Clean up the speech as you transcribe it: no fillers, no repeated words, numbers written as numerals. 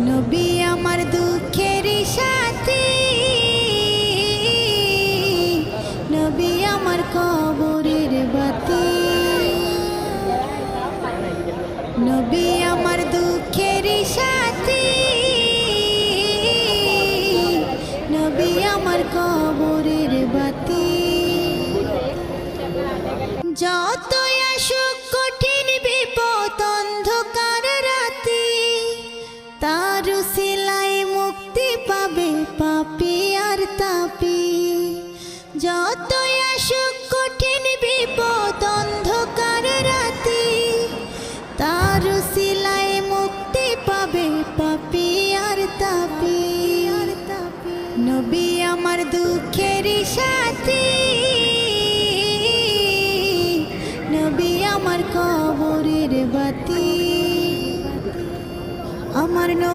নবী আমার দুঃখের সাথী, নবী আমার কবরের বাতি, নবী আমার দুঃখের সাথী, নবী আমার কবরের বাতি। যতই আসুক কঠিন বিপদ অন্ধকার রাতে, তার উসিলায় মুক্তি পাবে পাপী আর তাপী। যতই আসুক কঠিন বিপদ অন্ধকার রাতে, তার উসিলায় মুক্তি পাবে পাপী আর তাপী। নবী আমার দুঃখের সাথী, নবী আমার কবরের বাতি। আমার